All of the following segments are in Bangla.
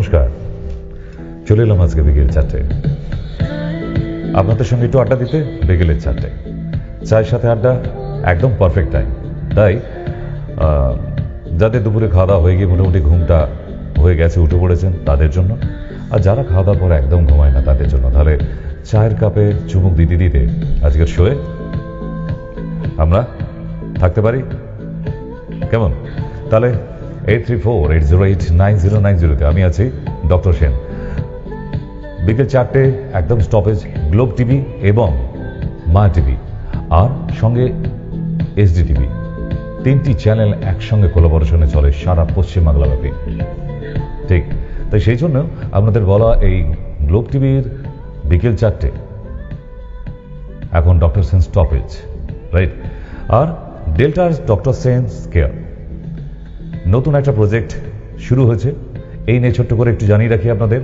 নমস্কার, চলে এলাম আজকে বিকেল 4টে আপনাদের সঙ্গে একটু আড্ডা দিতে। বিকেলের 4টে চায়ের সাথে আড্ডা একদম পারফেক্ট টাইম। তাই যাদের দুপুরে খাওয়া দাওয়া হয়ে গিয়ে মোটামুটি ঘুমটা হয়ে গেছে, উঠে পড়েছেন তাদের জন্য, আর যারা খাওয়া দাওয়ার পর একদম ঘুমায় না তাদের জন্য, তাহলে চায়ের কাপে চুমুক দিতে দিতে আজকের শোয়ে আমরা থাকতে পারি কেমন? তাহলে 8348089090 আমি আছি ডক্টর সেন। বিকেল 4টে একদম স্টপেজ গ্লোব টিভি এবং মা টিভি আর সঙ্গে এসডি টিভি, 3টি চ্যানেল একসঙ্গে কোলাবোরেশনে চলে সারা পশ্চিমবাংলাব্যাপী। ঠিক তাই সেই জন্য আপনাদের বলা এই গ্লোব টিভির বিকেল 4টে এখন ডক্টর সেন স্টপেজ, রাইট? আর ডেল্টার ডক্টর সেন্স কেয়ার নতুন একটা প্রজেক্ট শুরু হয়েছে। এই নিয়ে ছোট্ট করে একটু জানিয়ে রাখি আপনাদের।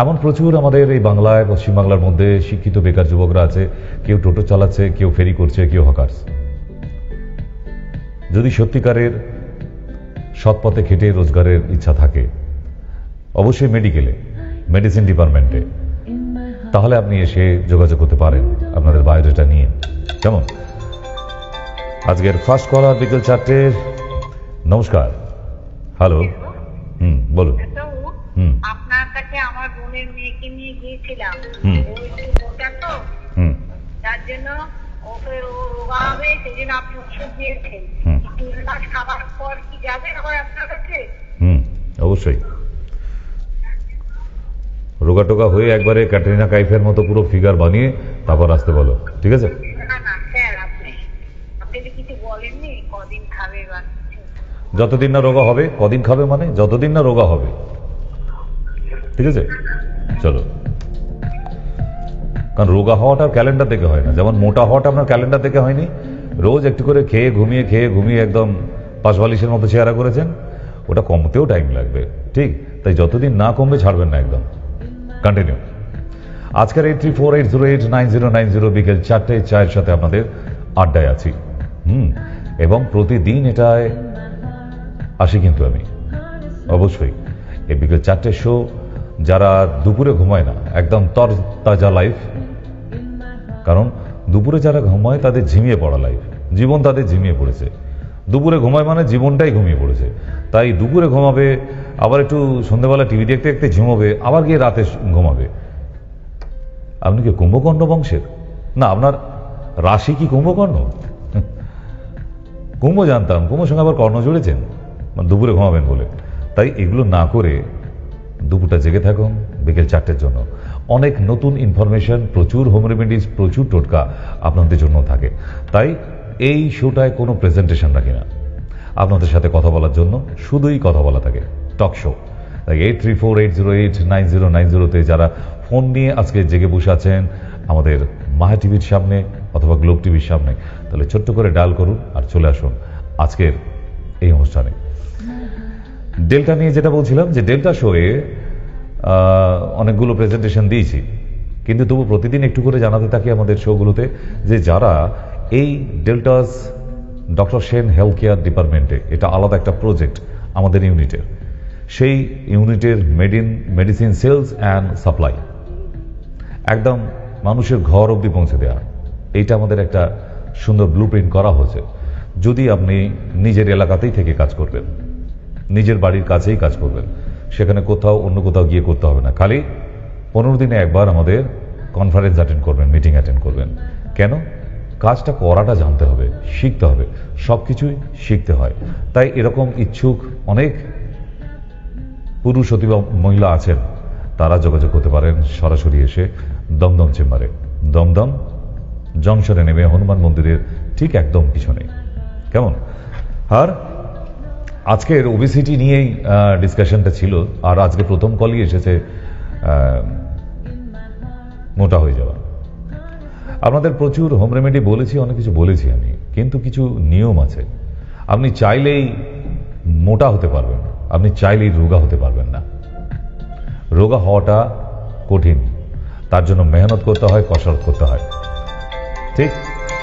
এমন প্রচুর আমাদের এই বাংলায়, পশ্চিমবাংলার মধ্যে শিক্ষিত বেকার যুবকরা আছে। কেউ টোটো চালাচ্ছে, কেউ ফেরি করছে, কেউ হকার্স। যদি সত্যিকারের সৎ পথে খেটে রোজগারের ইচ্ছা থাকে, অবশ্যই মেডিকেলে, মেডিসিন ডিপার্টমেন্টে, তাহলে আপনি এসে যোগাযোগ করতে পারেন আপনাদের বায়োডাটা নিয়ে। কেমন? আজকের ফার্স্ট কলার বিকেল 4টের। নমস্কার। হ্যালো। বলুন। আপনার কাছে আমার বোনের মেয়েকে নিয়ে গিয়েছিলাম, তার জন্য ওকে রোগা হবে, সেই জন্য আপনি ওষুধ দিয়েছেন। 3 মাস খাবার পর কি যাবেন আবার আপনার কাছে? অবশ্যই। রোগা টোগা হয়ে একবারে ক্যাটরিনা কাইফের মতো পুরো ফিগার বানিয়ে তারপর আসতে বলো, ঠিক আছে? না না স্যার, আপনি কিছু বলেননি কদিন খাবে বা যতদিন না রোগা হবে। কদিন খাবে মানে যতদিন না রোগা হবে, ঠিক আছে? চলো। কারণ রোগা হওয়াটা ক্যালেন্ডার দেখে হয় না, যেমন মোটা হওয়াটা আপনার ক্যালেন্ডার দেখে হয়নি। রোজ একটু করে খেয়ে ঘুমিয়ে একদম পাশবালিশের মতো চেহারা করেছেন, ওটা কমতেও টাইম লাগবে। ঠিক তাই যতদিন না কমবে ছাড়বেন না, একদম কন্টিনিউ। আজকের 8348089090 বিকেল 4টে চায়ের সাথে আপনাদের আড্ডায় আছি। এবং প্রতিদিন এটায় আসি কিন্তু আমি, অবশ্যই। এই বিকেল 4টে শো যারা দুপুরে ঘুমায় না, একদম তরতাজা লাইফ। কারণ দুপুরে যারা ঘুমায় তাদের ঝিমিয়ে পড়া লাইফ, জীবন তাদের ঝিমিয়ে পড়েছে। দুপুরে ঘুমায় মানে জীবনটাই ঘুমিয়ে পড়েছে। তাই দুপুরে ঘুমাবে, আবার একটু সন্ধ্যেবেলা টিভি দেখতে দেখতে ঝিমাবে, আবার গিয়ে রাতে ঘুমাবে। আপনি কি কুম্ভকর্ণ বংশের? না, আপনার রাশি কি কুম্ভকর্ণ? কুম্ভ জানতাম, কুম্ভর সঙ্গে আবার কর্ণ জুড়েছেন দুপুরে ঘুমাবেন বলে। তাই এগুলো না করে দুপুরটা জেগে থাকুন বিকেল 4টের জন্য। অনেক নতুন ইনফরমেশন, প্রচুর হোম রেমেডিস, প্রচুর টোটকা আপনাদের জন্য থাকে। তাই এই শোটায় কোনো প্রেজেন্টেশন রাখি না, আপনাদের সাথে কথা বলার জন্য শুধুই কথা বলা থাকে, টক শো। তাই 8348089090 যারা ফোন নিয়ে আজকে জেগে বসে আছেন আমাদের মায়া টিভির সামনে অথবা গ্লোব টিভির সামনে, তাহলে ছোট্ট করে ডায়াল করুন আর চলে আসুন আজকের এই অনুষ্ঠানে। ডেল্টা নিয়ে যেটা বলছিলাম, যে ডেল্টা শোয়ে অনেকগুলো প্রেজেন্টেশন দিয়েছি, কিন্তু তবু প্রতিদিন একটু করে জানাতে থাকি আমাদের শোগুলোতে যে যারা এই ডেল্টাস ডক্টর সেন হেলথ কেয়ার ডিপার্টমেন্টে, এটা আলাদা একটা প্রজেক্ট আমাদের ইউনিটের, সেই ইউনিটের মেডিসিন সেলস অ্যান্ড সাপ্লাই একদম মানুষের ঘর অবধি পৌঁছে দেওয়া, এইটা আমাদের একটা সুন্দর ব্লুপ্রিন্ট করা হয়েছে। যদি আপনি নিজের এলাকাতেই থেকে কাজ করবেন, নিজের বাড়ির কাছেই কাজ করবেন, সেখানে কোথাও অন্য কোথাও গিয়ে করতে হবে না। খালি 15 দিনে একবার আমাদের কনফারেন্স অ্যাটেন্ড করবেন, মিটিং অ্যাটেন্ড করবেন। কেন? কাজটা করাটা জানতে হবে, শিখতে হবে, সব কিছুই শিখতে হয়। তাই এরকম ইচ্ছুক অনেক পুরুষ অথবা মহিলা আছেন, তারা যোগাযোগ করতে পারেন সরাসরি এসে দমদম চেম্বারে, দমদম জংশনে নেমে হনুমান মন্দিরের ঠিক একদম পিছনে। কেমন? আর আজকের ওবেসিটি নিয়েই ডিসকাশনটা ছিল। আর আজকে প্রথম কলই এসেছে মোটা হয়ে যাওয়া। আপনাদের প্রচুর হোম রেমেডি বলেছি, অনেক কিছু বলেছি আমি, কিন্তু কিছু নিয়ম আছে। আপনি চাইলেই মোটা হতে পারবেন, আপনি চাইলেই রোগা হতে পারবেন না। রোগা হওয়াটা কঠিন, তার জন্য মেহনত করতে হয়, কসরত করতে হয়। ঠিক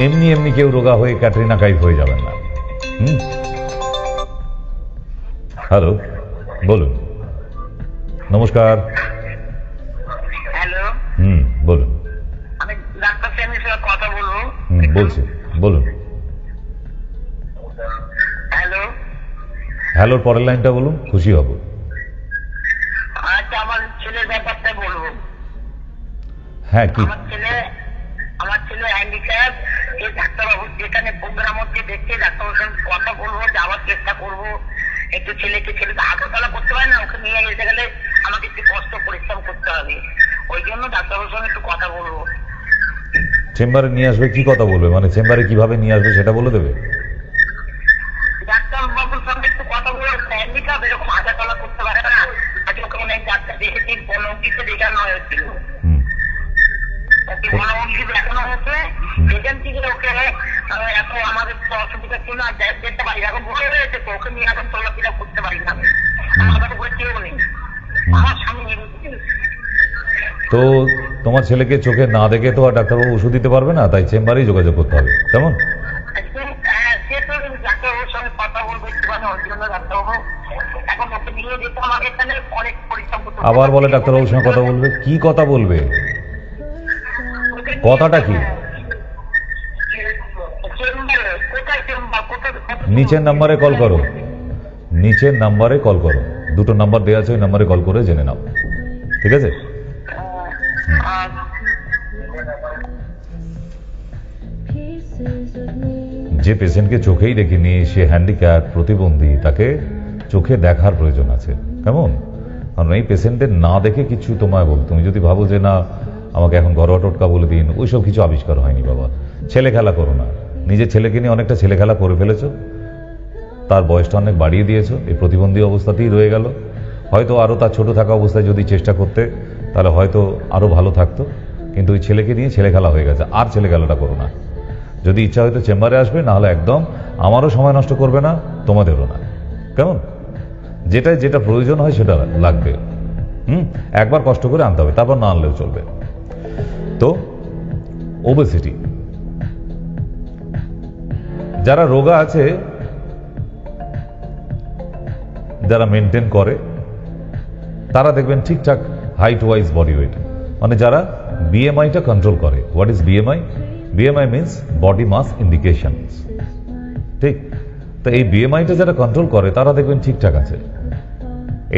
এমনি এমনি কেউ রোগা হয়ে ক্যাটরিনা কাইফ হয়ে যাবেন না। হ্যালো, বলুন। নমস্কার। হ্যালো, বলুন। আমি ডাক্তার সাহেবের সাথে কথা বলবো। বলছি, বলুন। হ্যালো, হ্যালোর পরের লাইনটা বলুন, খুশি হব। আচ্ছা, আমার ছেলের ব্যাপারটা বলবো। হ্যাঁ, কি? আমার ছেলে হ্যান্ডিক্যাপ। এই ডাক্তারবাবু যেখানে প্রোগ্রাম হচ্ছে দেখতে ডাক্তারবাবুর সঙ্গে কথা বলবো, যাওয়ার চেষ্টা করবো। একটু ছেলেকে হাঁটাচলা করতে পারে না, ওকে নিয়ে যেতে গেলে আমাকে একটু কষ্ট পরিশ্রম করতে হবে। ওই জন্য ডাক্তারবাবুর সঙ্গে একটু কথা বলবো। চেম্বারে নিয়ে আসবে? কি কথা বলবে? মানে চেম্বারে কিভাবে নিয়ে আসবে সেটা বলে দেবে? ডাক্তারবাবুর সঙ্গে একটু কথা বলবো। হ্যান্ডিক্যাপ, এরকম হাঁটাচলা করতে পারে না। আজকে ওকে অনেক ডাক্তার দেখেছি, বনমুখীতে দেখানো হয়েছিল। ওকে বনমুখী দেখানো হয়েছে, সেখান থেকে ওকে এখন আমাদের তো অসুবিধা ছিল না, যেতে পারি। এখন ভরে রয়েছে তো, ওকে নিয়ে এখন চলাফেরা করতে পারি না। আমাদের উপরে কেউ নেই, আমার স্বামী। তো তোমার ছেলেকে চোখে না দেখে তো আর ডাক্তারবাবু ওষুধ দিতে পারবে না, তাই চেম্বারেই যোগাযোগ করতে হবে, কেমন? সে তো ডাক্তারবাবুর সঙ্গে কথা বলবো একটুখানি, ওই জন্য ডাক্তারবাবু এখন ওকে নিয়ে যেতে আমাকে এখানে অনেক পরিশ্রম করতে। আবার বলে ডাক্তারবাবুর সঙ্গে কথা বলবে? কি কথা বলবে? কথাটা কি? নিচের নাম্বারে কল করো, নিচের নাম্বারে কল করো। দুটো নাম্বার দেওয়া আছে, ওই নাম্বারে কল করে জেনে নাও, ঠিক আছে? যে পেশেন্টকে চোখেই দেখিনি, সে হ্যান্ডিক্যাপ, প্রতিবন্ধী, তাকে চোখে দেখার প্রয়োজন আছে, কেমন? কারণ এই পেশেন্টের না দেখে কিছু তোমায় বল, তুমি যদি ভাবো যে না আমাকে এখন ঘরোয়া টোটকা বলে দিন, ওইসব কিছু আবিষ্কার হয়নি বাবা। ছেলে খেলা করো না। নিজের ছেলেকে নিয়ে অনেকটা ছেলে খেলা করে ফেলেছো, তার বয়সটা অনেক বাড়িয়ে দিয়েছো, এই প্রতিবন্ধী অবস্থাতেই রয়ে গেল। হয়তো আরও তার ছোট থাকা অবস্থায় যদি চেষ্টা করতে, তাহলে হয়তো আরও ভালো থাকতো। কিন্তু ওই ছেলেকে নিয়ে ছেলে খেলা হয়ে গেছে, আর ছেলে খেলাটা করো না। যদি ইচ্ছা হয়তো চেম্বারে আসবে, না হলে একদম আমারও সময় নষ্ট করবে না, তোমাদেরও না, কেমন? যেটা প্রয়োজন হয় সেটা লাগবে। একবার কষ্ট করে আনতে হবে, তারপর না আনলেও চলবে। তো ওবেসিটি, যারা রোগা আছে, যারা মেনটেন করে, তারা দেখবেন ঠিকঠাক হাইট ওয়াইজ বডি ওয়েট, মানে যারা বিএমআইটা কন্ট্রোল করে। What is BMI? BMI means body mass indication, ঠিক? তো এই বিএমআইটা যারা কন্ট্রোল করে তারা দেখবেন ঠিকঠাক আছে।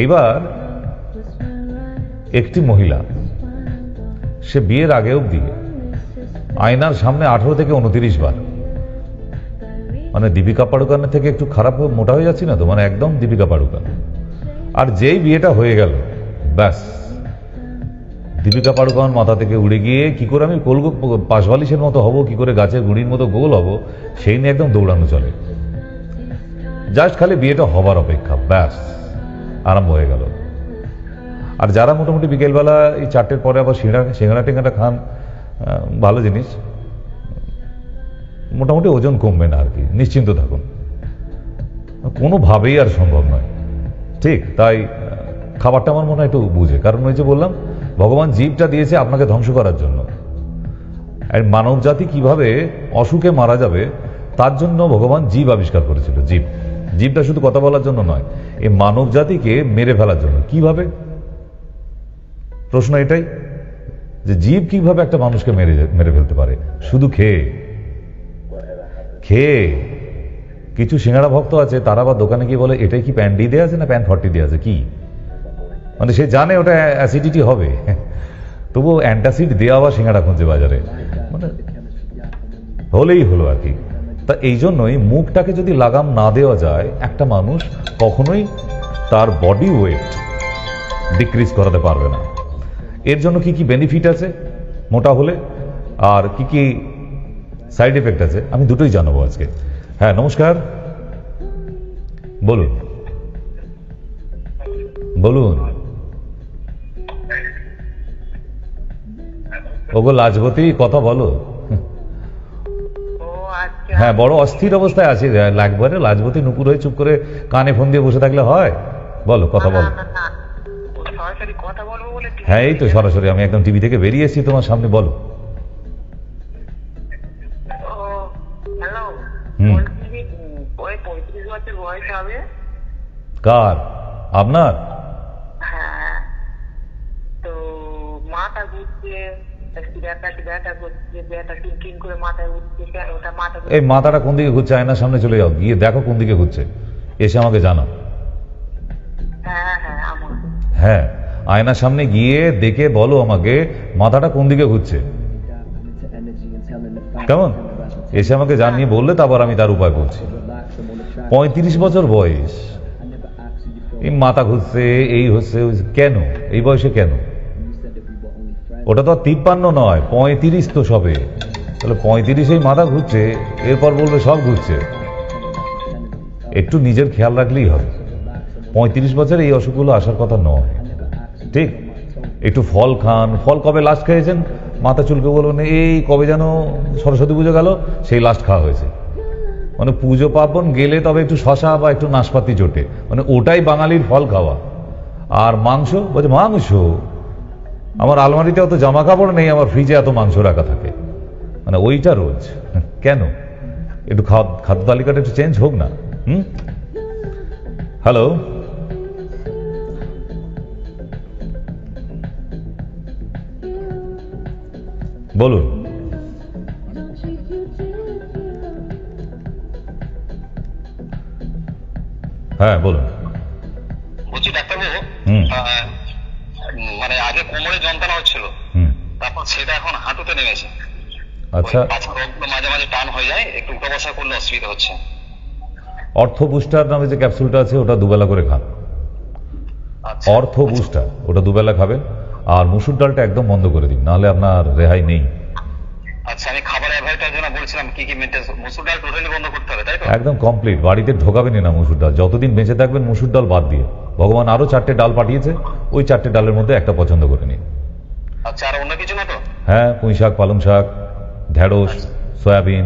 এইবার একটি মহিলা, সে বিয়ের আগে অবধি আয়নার সামনে 18 থেকে 29 বার, মানে দীপিকা পাড়ুকানের থেকে একটু খারাপ মোটা হয়ে যাচ্ছি না তো, মানে একদম দীপিকা পাড়ুকান। আর যেই বিয়েটা হয়ে গেল, ব্যাস দীপিকা পাড়ুকান মাথা থেকে উড়ে গিয়ে কি করে আমি পাশবালিশের মতো হব, কি করে গাছের গুঁড়ির মতো গোল হব, সেই নিয়ে একদম দৌড়ানো চলে। জাস্ট খালি বিয়েটা হবার অপেক্ষা, ব্যাস আরম্ভ হয়ে গেল। আর যারা মোটামুটি বিকেলবেলা এই 4টের পরে আবার সিঙ্গাড়া টিঙ্গাটা খান, ভালো জিনিস, মোটামুটি ওজন কমবে না আর কি, নিশ্চিন্ত থাকুন। কোনোভাবেই আর সম্ভব নয়, ঠিক? তাই খাবারটা আমার মনে হয় একটু বুঝে, কারণ ওই যে বললাম, ভগবান জীবটা দিয়েছে আপনাকে ধ্বংস করার জন্য। আর মানব জাতি কিভাবে অসুখে মারা যাবে তার জন্য ভগবান জীব আবিষ্কার করেছিল। জীবটা শুধু কথা বলার জন্য নয়, এই মানব জাতিকে মেরে ফেলার জন্য। কিভাবে? প্রশ্ন এটাই যে জীব কিভাবে একটা মানুষকে মেরে ফেলতে পারে? শুধু খেয়ে। কিছু সিঙ্গাড়া ভক্ত আছে, তারা আবার দোকানে গিয়ে বলে এটাই কি প্যান ডি দেওয়া আছে না প্যান 40 দেওয়া আছে, কি মানে সে জানে ওটা অ্যাসিডিটি হবে, তবুও অ্যান্টাসিড দেওয়া আবার সিঙ্গাড়া খুঁজছে বাজারে, মানে হলেই হলো আর কি। তা এই জন্যই মুখটাকে যদি লাগাম না দেওয়া যায়, একটা মানুষ কখনোই তার বডি ওয়েট ডিক্রিজ করাতে পারবে না। এর জন্য কি কি বেনিফিট আছে মোটা হলে, আর কি কি সাইড এফেক্ট আছে, আমি দুটোই জানাবো আজকে। হ্যাঁ, নমস্কার, বলুন বলুন। ওগো লাজবতী, কথা বলো। হ্যাঁ, বড় অস্থির অবস্থায় আছি, একবারে লাজবতী নুপুর হয়ে চুপ করে কানে ফোন দিয়ে বসে থাকলে হয়? বলো, কথা বলো। হ্যাঁ, এই তো সরাসরি, আমি একদম টিভি থেকে বেরিয়ে এসেছি তোমার সামনে, বলো। কার? আপনার? হচ্ছে ব্যথা করছে, ব্যথা টিন করে মাথায় উঠছে, কেন ওটা মাথা এই মাথাটা কোন দিকে ঘুরছে, আয়নার সামনে চলে যাও, গিয়ে দেখো কোন দিকে ঘুরছে, এসে আমাকে জানাও। হ্যাঁ হ্যাঁ আমার হ্যাঁ, আয়নার সামনে গিয়ে দেখে বলো আমাকে মাথাটা কোন দিকে ঘুরছে, কেমন? এসে আমাকে জানিয়ে বললে তারপর আমি তার উপায় বলছি। 35 বছর বয়স, এই মাথা ঘুরছে, এই হচ্ছে, কেন এই বয়সে কেন? ওটা তো আর 53 নয়, 35 তো সবে। তাহলে 35 মাথা ঘুরছে, এরপর বলবে সব ঘুরছে। একটু নিজের খেয়াল রাখলেই হবে। 35 বছর এই অসুখগুলো আসার কথা নয়, ঠিক? একটু ফল খান। ফল কবে লাস্ট খেয়েছেন? মাথা চুলকে বলবেন এই কবে যেন সরস্বতী পুজো গেল, সেই লাস্ট খাওয়া হয়েছে। মানে পুজো পার্বণ গেলে তবে একটু শশা বা একটু নাশপাতি জোটে, মানে ওটাই বাঙালির ফল খাওয়া। আর মাংস, বলছে মাংস, আমার আলমারিতে অত জামা কাপড় নেই, আমার ফ্রিজে এত মাংস রাখা থাকে, মানে ওইটা রোজ কেন? একটু খাদ্য তালিকাটা একটু চেঞ্জ হোক না। হ্যালো, বলুন। হ্যাঁ বলুন। বলছি ডাক্তারবাবু, হুম। মানে আগে কোমরে যন্ত্রণা হচ্ছিল, তারপর সেটা এখন হাঁটুতে নেমেছে। আচ্ছা, পাছার রোগগুলো মাঝে মাঝে টান হয়ে যায়, একটু উঠা বসা করলে অসুবিধা হচ্ছে। অর্থ বুস্টার নামে যে ক্যাপসুলটা আছে ওটা দুবেলা করে খান। আচ্ছা, অর্থ বুস্টার, ওটা দুবেলা খাবেন। আর মুসুর ডালটা একদম বন্ধ করে দিন, নাহলে আপনার রেহাই নেই। আচ্ছা, আমি খাবার অ্যাভয়েডের জন্য বলছিলাম কি কি মেনটেন, মুসুর ডাল টোটালি বন্ধ করতে হবে, তাই তো? একদম কমপ্লিট, বাড়িতে ঢোকাবেনই না মুসুর ডাল যতদিন বেঁচে থাকবেন, মুসুর ডাল বাদ দিয়ে। ভগবান আরো 4টে ডাল পাঠিয়েছে, ওই 4টে ডালের মধ্যে একটা পছন্দ করে নিন। আচ্ছা, আর অন্য কিছু না তো? হ্যাঁ, পুঁই শাক, পালং শাক, ঢেঁড়স, সয়াবিন,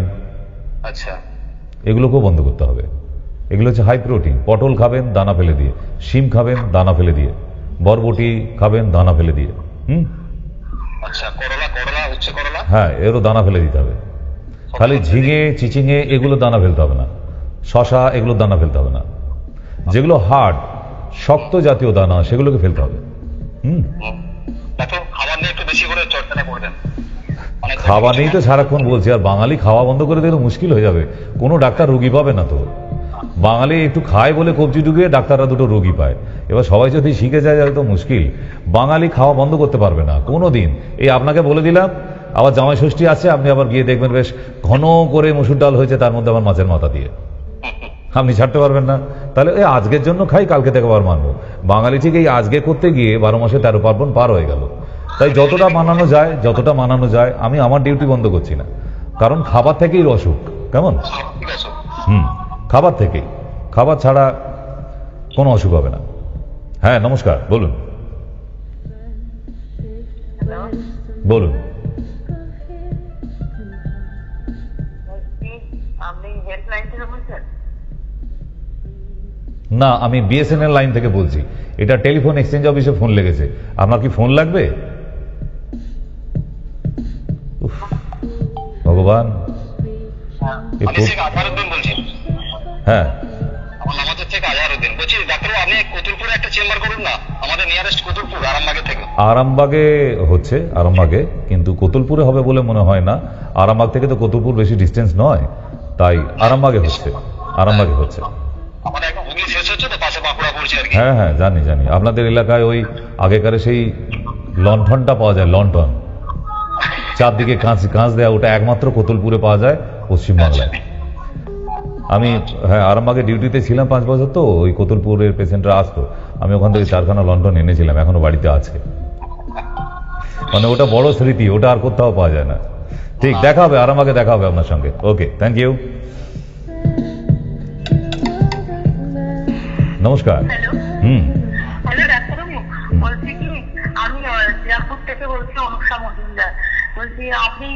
আচ্ছা, এগুলোকেও বন্ধ করতে হবে। এগুলো হচ্ছে হাই প্রোটিন। পটল খাবেন দানা ফেলে দিয়ে, শিম খাবেন দানা ফেলে দিয়ে, বরবটি খাবেন দানা ফেলে দিয়ে। আচ্ছা, করলা, উচ্ছে করলা, হ্যাঁ, এরও দানা ফেলে দিতে হবে। খালি ঝিঙে, চিচিঙে এগুলো দানা ফেলতে হবে না। শশা এগুলো দানা ফেলতে হবে না। যেগুলো হার্ড, শক্ত জাতীয় দানা, সেগুলোকে ফেলতে হবে। দেখো খাবার নিয়ে একটু বেশি করে চর্চা করবেন। খাওয়া নেই তো সারাক্ষণ বলছি, আর বাঙালি খাওয়া বন্ধ করে দিলে মুশকিল হয়ে যাবে, কোনো ডাক্তার রোগী পাবে না তো। বাঙালি একটু খায় বলে কবজি ঢুকিয়ে ডাক্তাররা দুটো রোগী পায়। এবার সবাই যদি শিখে যায় তো মুশকিল। বাঙালি খাওয়া বন্ধ করতে পারবে না কোনো দিন। এই আপনাকে বলে দিলাম, আবার জামাই ষষ্ঠী আছে, আপনি আবার গিয়ে দেখবেন বেশ ঘন করে মুসুর ডাল হয়েছে, তার মধ্যে আবার মাছের মাথা দিয়ে, আপনি ছাড়তে পারবেন না। তাহলে এই আজকের জন্য খাই, কালকে থেকে আবার মানবো। বাঙালি ঠিক এই আজকে করতে গিয়ে 12 মাসে 13 পার্বণ পার হয়ে গেল। তাই যতটা মানানো যায়, আমি আমার ডিউটি বন্ধ করছি না, কারণ খাবার থেকেই অসুখ। কেমন? ঠিক আছে। খাবার থেকেই, খাবার ছাড়া কোনো অসুখ হবে না। হ্যাঁ নমস্কার, বলুন বলুন। আপনি হেল্পলাইন থেকে বলছেন? না, আমি বিএসএনএল লাইন থেকে বলছি। এটা টেলিফোন এক্সচেঞ্জ অফিসে ফোন লেগেছে। আপনার কি ফোন লাগবে? উফ, ভগবান। আমি শেখ আজহারউদ্দিন বলছি। হ্যাঁ, আমার নামাজের থেকে আজহারউদ্দিন বলছি। ডাক্তারবাবু, আপনি কতুলপুরে একটা চেম্বার করুন না, আমাদের নিয়ারেস্ট কতুলপুর, আরামবাগে থেকে। আরামবাগে হচ্ছে, আরামবাগে, কিন্তু কতুলপুরে হবে বলে মনে হয় না। আরামবাগ থেকে তো কতুলপুর বেশি ডিস্টেন্স নয়, তাই আরামবাগে হচ্ছে। আমাদের এখন হুগলি শেষ হচ্ছে তো, পাশে বাঁকুড়া পড়ছে আর কি। হ্যাঁ হ্যাঁ, জানি। আপনাদের এলাকায় ওই আগেকার সেই লণ্ঠনটা পাওয়া যায়, লণ্ঠন চারদিকে কাঁচ দেয়া, ওটা একমাত্র কতুলপুরে পাওয়া যায় পশ্চিমবাংলায়। আমি আরামবাগে ডিউটিতে ছিলাম 5 বছর, তো ওই কতুলপুরের পেশেন্টরা আসতো, আমি ওখান থেকে 4খানা লণ্ঠন এনেছিলাম, এখনো বাড়িতে আছে। মানে ওটা বড় স্মৃতি, ওটা আর কোথাও পাওয়া যায় না। ঠিক, দেখা হবে, আরামবাগে দেখা হবে আপনার সঙ্গে। ওকে, থ্যাংক ইউ, নমস্কার। হ্যালো ডাক্তারবাবু, বলছি কি আমি জিয়াপুর থেকে বলছি, অনুষা মজুমদার বলছি। আপনি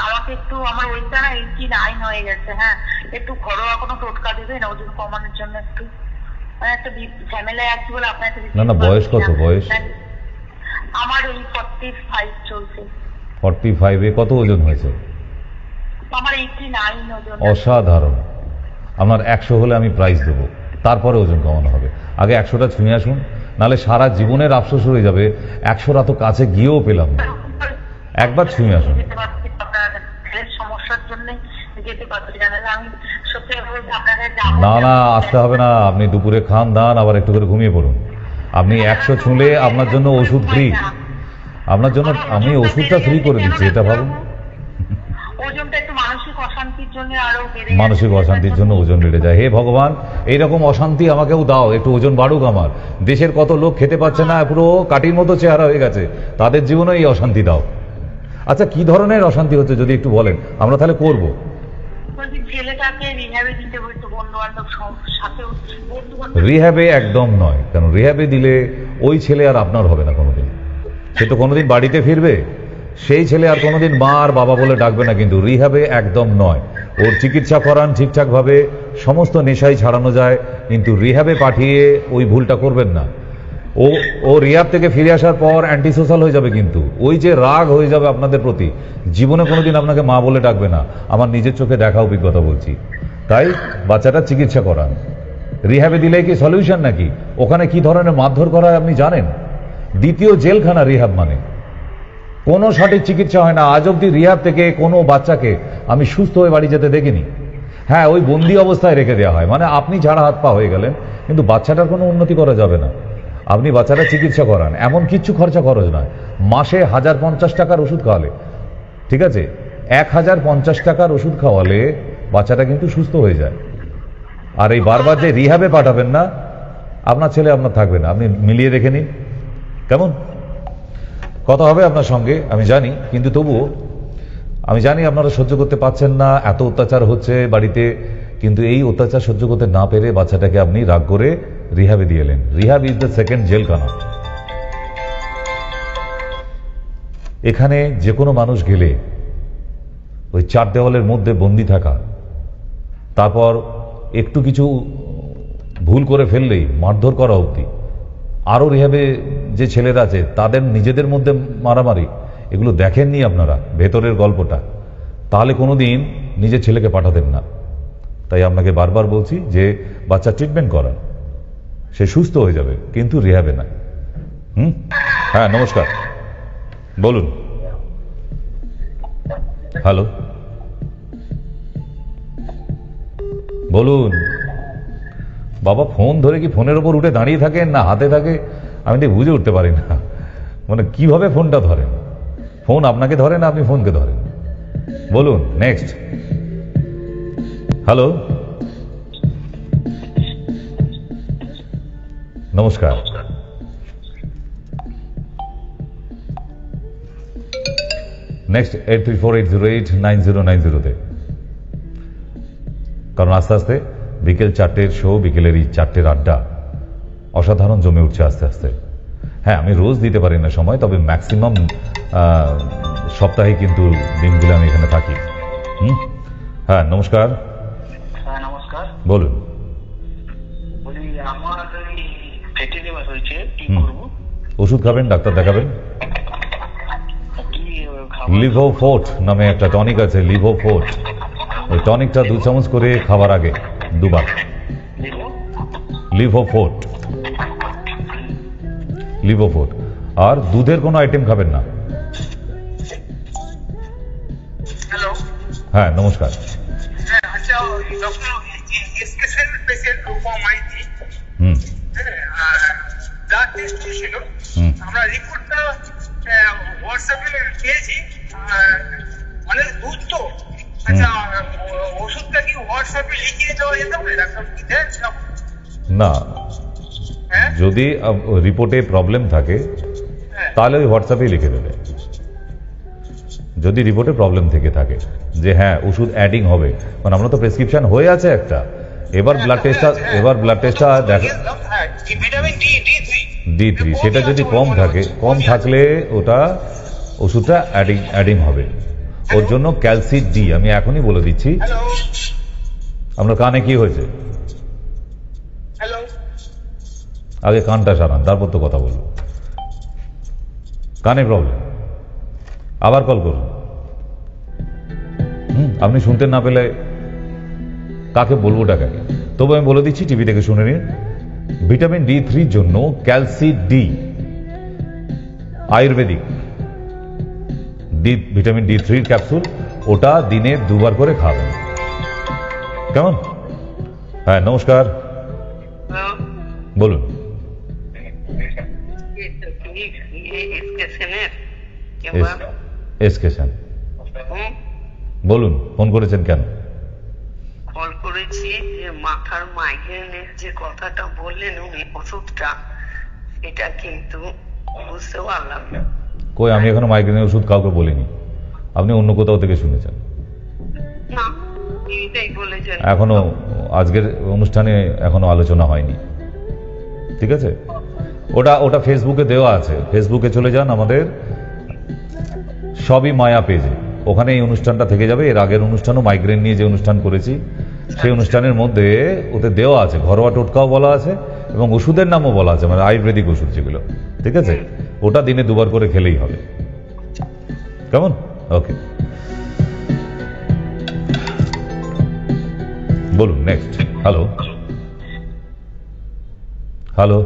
আমাকে একটু, আমার ওয়েটটা না 89 হয়ে গেছে। হ্যাঁ, একটু ঘরোয়া কোনো টোটকা দেবেন ওজন কমানোর জন্য? একটু একটা ঝামেলায় আছি বলে আপনার না, বয়স কত? বয়স আমার এই 45 চলছে। 45 এ কত ওজন হয়েছে? আমার 89 ওজন। অসাধারণ। আপনার 100 হলে আমি প্রাইজ দেবো, তারপরে ওজন কমানো হবে। আগে 100টা ছুঁয়ে আসুন, নাহলে সারা জীবনের আফসোস হয়ে যাবে 100টা তো কাছে গিয়েও পেলাম না। একবার ছুঁয়ে আসুন। যেতে পারছি আপনার হেলথ সমস্যার জন্য যেতে পারছি না। আমি সত্যি বলতে আপনাদের না না, আসতে হবে না, আপনি দুপুরে খান দান, আবার একটু করে ঘুমিয়ে পড়ুন। আপনি 100 ছুঁলে আপনার জন্য ওষুধ ফ্রি, আপনার জন্য আমি ওষুধটা ফ্রি করে দিচ্ছি, এটা ভাবুন। ওজনটা একটু মানসিক অশান্তির জন্য আরো বেড়ে মানসিক অশান্তির জন্য ওজন বেড়ে যায়। হে ভগবান, এইরকম অশান্তি আমাকেও দাও, একটু ওজন বাড়ুক আমার। দেশের কত লোক খেতে পাচ্ছে না, পুরো কাঠির মতো চেহারা হয়ে গেছে, তাদের জীবনে এই অশান্তি দাও। আচ্ছা, কি ধরনের অশান্তি হচ্ছে যদি একটু বলেন, আমরা তাহলে করবো। বলছি ছেলেটাকে রিহ্যাবে দিতে বলতো, বন্ধু বান্ধব সাথেও রিহ্যাবে একদম নয়, কারণ রিহ্যাবে দিলে ওই ছেলে আর আপনার হবে না কোনোদিন। সে তো কোনোদিন বাড়িতে ফিরবে, সেই ছেলে আর কোনোদিন মা আর বাবা বলে ডাকবে না। কিন্তু রিহ্যাবে একদম নয়, ওর চিকিৎসা করান ঠিকঠাকভাবে, সমস্ত নেশাই ছাড়ানো যায়, কিন্তু রিহ্যাবে পাঠিয়ে ওই ভুলটা করবেন না। ও রিহ্যাব থেকে ফিরে আসার পর অ্যান্টি সোশ্যাল হয়ে যাবে, কিন্তু ওই যে রাগ হয়ে যাবে আপনাদের প্রতি, জীবনে কোনোদিন আপনাকে মা বলে ডাকবে না। আমার নিজের চোখে দেখা অভিজ্ঞতা বলছি। তাই বাচ্চাটা চিকিৎসা করান। রিহ্যাবে দিলে কি সলিউশন নাকি? ওখানে কি ধরনের মারধর করা হয় আপনি জানেন? দ্বিতীয় জেলখানা রিহ্যাব মানে। কোনো সঠিক চিকিৎসা হয় না। আজ অব্দি রিহ্যাব থেকে কোনো বাচ্চাকে আমি সুস্থ হয়ে বাড়ি যেতে দেখিনি। হ্যাঁ, ওই বন্দি অবস্থায় রেখে দেওয়া হয়, মানে আপনি ঝাড়া হাত পা হয়ে গেলেন, কিন্তু বাচ্চাটার কোনো উন্নতি করা যাবে না। আপনি বাচ্চাটা চিকিৎসা করান, এমন কিচ্ছু খরচা খরচ নয়। মাসে 1050 টাকার ওষুধ খাওয়ালে, ঠিক আছে, 1050 টাকার ওষুধ খাওয়ালে বাচ্চাটা কিন্তু সুস্থ হয়ে যায়। আর এই বারবার যে রিহ্যাবে পাঠাবেন না, আপনার ছেলে আপনার থাকবে না। আপনি মিলিয়ে দেখে নিন, কেমন? কথা হবে আপনার সঙ্গে আমি জানি, কিন্তু তবুও আমি জানি আপনারা সহ্য করতে পারছেন না, এত অত্যাচার হচ্ছে বাড়িতে। কিন্তু এই অত্যাচার সহ্য করতে না পেরে বাচ্চাটাকে আপনি রাগ করে রিহ্যাবে দিয়ে এলেন। রিহ্যাব ইজ দ্য সেকেন্ড জেলখানা। এখানে যে কোনো মানুষ গেলে ওই 4 দেওয়ালের মধ্যে বন্দি থাকা, তারপর একটু কিছু ভুল করে ফেললেই মারধর করা অবধি, আরও রিহ্যাবে যে ছেলেরা আছে তাদের নিজেদের মধ্যে মারামারি, এগুলো দেখেননি আপনারা ভেতরের গল্পটা, তাহলে কোনোদিন নিজের ছেলেকে পাঠাতেন না। তাই আপনাকে বারবার বলছি যে বাচ্চা ট্রিটমেন্ট করান, সে সুস্থ হয়ে যাবে, কিন্তু রিহ্যাবে না। হ্যাঁ, নমস্কার, বলুন। হ্যালো, বলুন। বাবা, ফোন ধরে কি ফোনের ওপর উঠে দাঁড়িয়ে থাকেন না হাতে থাকে? আমি ঠিক বুঝে উঠতে পারি না, মানে কিভাবে ফোনটা ধরেন। ফোন আপনাকে ধরে না, আপনি ফোনকে ধরেন। বলুন, নেক্সট। হ্যালো, নমস্কার। নেক্সট 8348089090 তে। কারণ আস্তে আস্তে বিকেল 4টের শো, বিকেলের এই 4টের আড্ডা অসাধারণ জমে উঠছে আস্তে আস্তে। হ্যাঁ, আমি রোজ দিতে পারি না সময়, তবে ম্যাক্সিমাম সপ্তাহে কিন্তু দিনগুলো আমি এখানে থাকি। হ্যাঁ, নমস্কার। হ্যাঁ, নমস্কার। বলুন। বলি, আমার ফ্যাটি লিভার হয়েছে, কি করব? ওষুধ খাবেন, ডাক্তার দেখাবেন। কি লিভোফোর্ট নামে একটা টনিক আছে, লিভোফোর্ট। ওই টনিকটা 2 চামচ করে খাবার আগে 2 বার। লিভোফোর্ট, লিভোফোর্ট। আর দুধের কোনো আইটেম খাবেন না। হ্যালো। হ্যাঁ, নমস্কার। হ্যাঁ, আচ্ছা, ডক্টর এসকেশন patient Rupam Maiti, blood test হয়েছিল। আমরা রিপোর্টটা হোয়াটসঅ্যাপে পেয়েছি। অনেক দূর তো, আচ্ছা, ওষুধটা কি হোয়াটসঅ্যাপে লিখিয়ে দেওয়া যেতে পারে ডাক্তার? কি দেন না, যদি রিপোর্টে প্রবলেম থাকে তাহলে ওই হোয়াটসঅ্যাপেই লিখে দেবে। যদি রিপোর্টে প্রবলেম থেকে থাকে যে হ্যাঁ ওষুধ অ্যাডিং হবে, মানে আমরা তো প্রেসক্রিপশন হয়ে আছে একটা, এবার ব্লাড টেস্টটা দেখা ভিটামিন D3, সেটা যদি কম থাকলে ওটা ওষুধটা অ্যাডিং হবে। ওর জন্য ক্যালসিড ডি, আমি এখনই বলে দিচ্ছি। আপনার কানে কি হয়েছে? আগে কানটা সারান, তারপর তো কথা বলবো। কানে প্রবলেম, আবার কল করুন। আপনি শুনতে না পেলে কাকে বলবো টাকাকে? তবু আমি বলে দিচ্ছি, টিভি থেকে শুনে নিন। ভিটামিন D3 জন্য ক্যালসিড D, Ayurvedic vitamin D3 capsule, ওটা দিনে 2 বার করে খাবেন। কেমন? হ্যাঁ, নমস্কার, বলুন। এসকেশন, বলুন, ফোন করেছেন কেন? কল করেছি যে মাথার মাইগ্রেনের যে কথাটা বললেন উনি, ওষুধটা, এটা কিন্তু বুঝতে পারলাম না। কই, আমি এখনো মাইগ্রেনের ওষুধ কাউকে বলিনি, আপনি অন্য কোথাও থেকে শুনেছেন। না, এইটাই বলেছেন। এখনো আজকের অনুষ্ঠানে এখনো আলোচনা হয়নি, ঠিক আছে? ওটা ফেসবুকে দেওয়া আছে, ফেসবুকে চলে যান, আমাদের সবই মায়া পেজে, ওখানে এই অনুষ্ঠানটা থেকে যাবে। এর আগের অনুষ্ঠানও মাইগ্রেন নিয়ে যে অনুষ্ঠান করেছি সেই অনুষ্ঠানের মধ্যে ওতে দেওয়া আছে, ঘরোয়া টোটকাও বলা আছে এবং ওষুধের নামও বলা আছে, মানে আয়ুর্বেদিক ওষুধ যেগুলো, ঠিক আছে? ওটা দিনে 2 বার করে খেলেই হবে। কেমন? ওকে, বলুন নেক্সট। হ্যালো, হ্যালো,